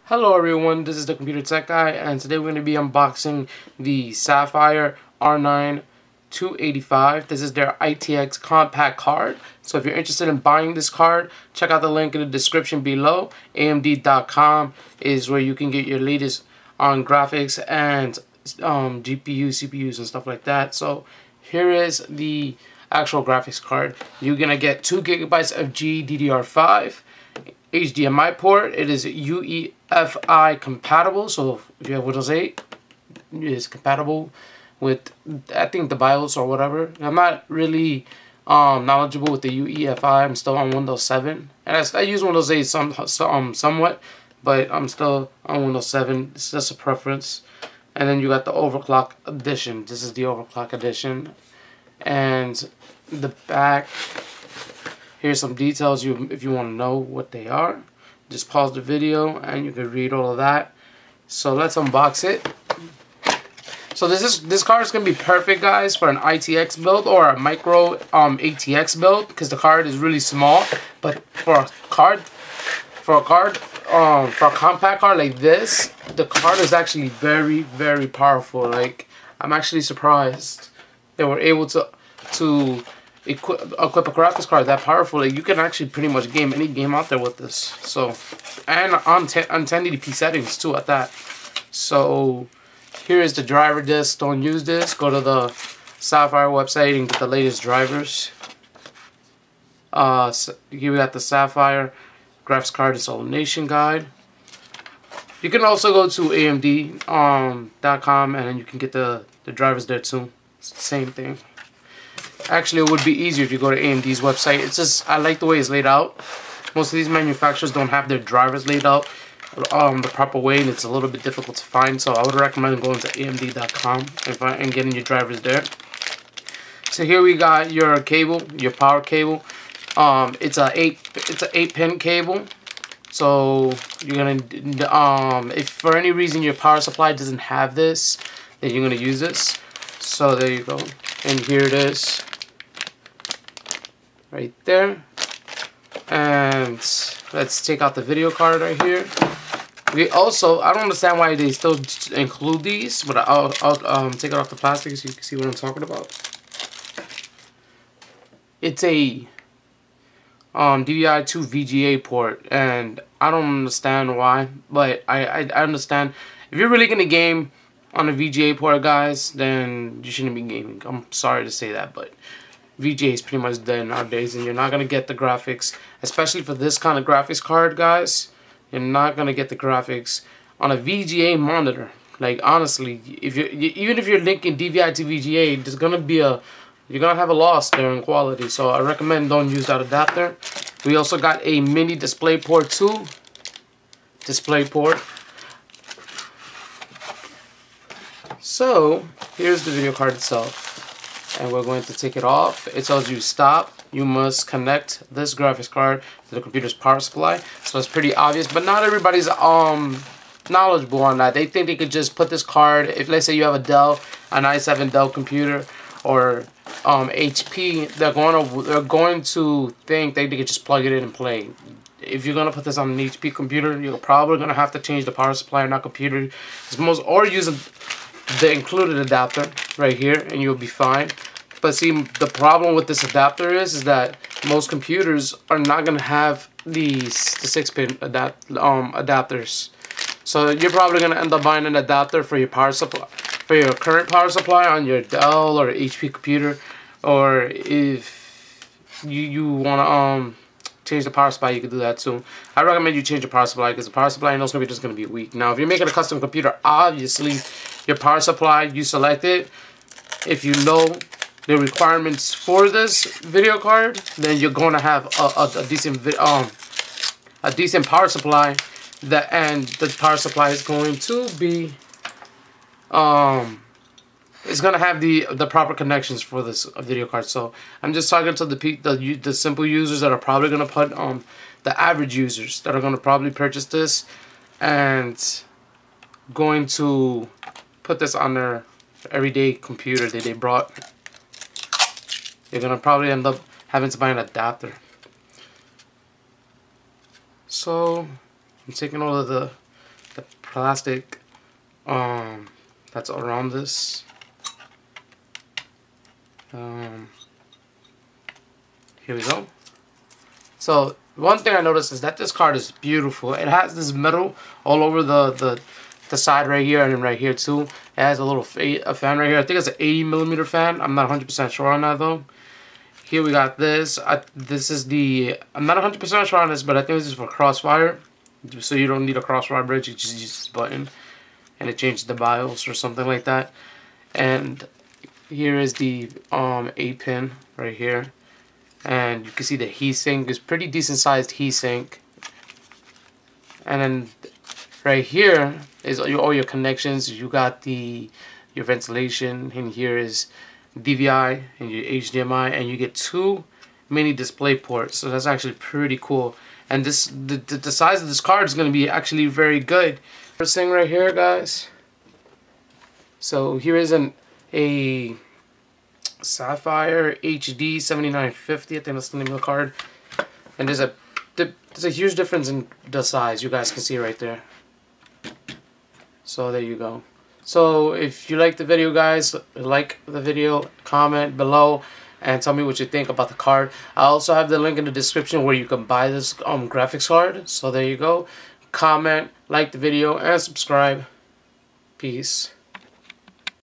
Hello everyone, this is the Computer Tech Guy, and today we're going to be unboxing the Sapphire R9 285. This is their ITX compact card. So if you're interested in buying this card, check out the link in the description below. AMD.com is where you can get your latest on graphics and GPU, CPUs and stuff like that. So here is the actual graphics card. You're going to get 2 gigabytes of GDDR5. HDMI port. It is UEFI compatible, so if you have Windows 8, it is compatible with, I think, the BIOS or whatever. I'm not really knowledgeable with the UEFI. I'm still on Windows 7, and I use Windows 8 somewhat, but I'm still on Windows 7. It's just a preference. And then you got the overclock edition. This is the overclock edition, and the back. Here's some details if you want to know what they are. Just pause the video and you can read all of that. So let's unbox it. So this card is gonna be perfect, guys, for an ITX build or a micro ATX build, because the card is really small. But for a compact card like this, the card is actually very, very powerful. Like, I'm actually surprised they were able to equip a graphics card that powerful. Like, you can actually pretty much game any game out there with this. So, and on 1080p settings too at that. So here is the driver disc. Don't use this. Go to the Sapphire website and get the latest drivers. So here we got the Sapphire graphics card installation guide. You can also go to AMD.com and then you can get the drivers there too. It's the same thing. Actually, it would be easier if you go to AMD's website. It's just, I like the way it's laid out. Most of these manufacturers don't have their drivers laid out the proper way, and it's a little bit difficult to find. So I would recommend going to AMD.com and getting your drivers there. So here we got your cable, your power cable. It's a 8-pin cable. So you're gonna if for any reason your power supply doesn't have this, then you're gonna use this. So there you go, and here it is. Right there. And let's take out the video card right here. We also, I don't understand why they still include these, but I'll take it off the plastic so you can see what I'm talking about. It's a DVI2 VGA port, and I don't understand why, but I understand if you're really gonna game on a VGA port, guys, then you shouldn't be gaming. I'm sorry to say that, but VGA is pretty much dead nowadays, and you're not gonna get the graphics, especially for this kind of graphics card, guys. You're not gonna get the graphics on a VGA monitor. Like, honestly, if even if you're linking DVI to VGA, there's gonna be you're gonna have a loss there in quality. So I recommend don't use that adapter. We also got a mini display port too. Display port. So here's the video card itself, and we're going to take it off. It tells you stop. You must connect this graphics card to the computer's power supply. So it's pretty obvious, but not everybody's knowledgeable on that. They think they could just put this card, if let's say you have a an i7 Dell computer or HP, they're going to think they could just plug it in and play. If you're gonna put this on an HP computer, you're probably gonna have to change the power supply on that computer, or use the included adapter right here, and you'll be fine. But see, the problem with this adapter is that most computers are not gonna have these 6-pin adapters. So you're probably gonna end up buying an adapter for your power supply, for your current power supply on your Dell or HP computer, or if you wanna change the power supply, you can do that too. I recommend you change the power supply, because the power supply in those computers is going to be weak. Now, if you're making a custom computer, obviously your power supply, you select it. If you know the requirements for this video card, then you're going to have a decent power supply. And the power supply is going to be it's gonna have the proper connections for this video card. So I'm just talking to the simple users that are probably gonna put the average users that are gonna probably purchase this and going to put this on their everyday computer that they brought. You're gonna probably end up having to buy an adapter. So I'm taking all of the plastic that's around this. Here we go. So one thing I noticed is that this card is beautiful. It has this metal all over the side right here and then right here too. It has a little a fan right here. I think it's an 80mm fan. I'm not 100% sure on that though. Here we got this. This is the, I'm not 100% sure on this, but I think this is for crossfire. So you don't need a crossfire bridge, you just use this button and it changes the BIOS or something like that. And here is the A pin right here. And you can see the heatsink is pretty decent sized heatsink. And then right here is all your connections. You got your ventilation, and here is DVI and your HDMI, and you get 2 mini display ports. So that's actually pretty cool. And this the size of this card is going to be actually very good. First thing right here, guys. So here is a Sapphire HD 7950. I think that's the name of the card. And there's a huge difference in the size. You guys can see right there. So there you go. So if you like the video, guys, like the video, comment below, and tell me what you think about the card. I also have the link in the description where you can buy this graphics card. So there you go. Comment, like the video, and subscribe. Peace.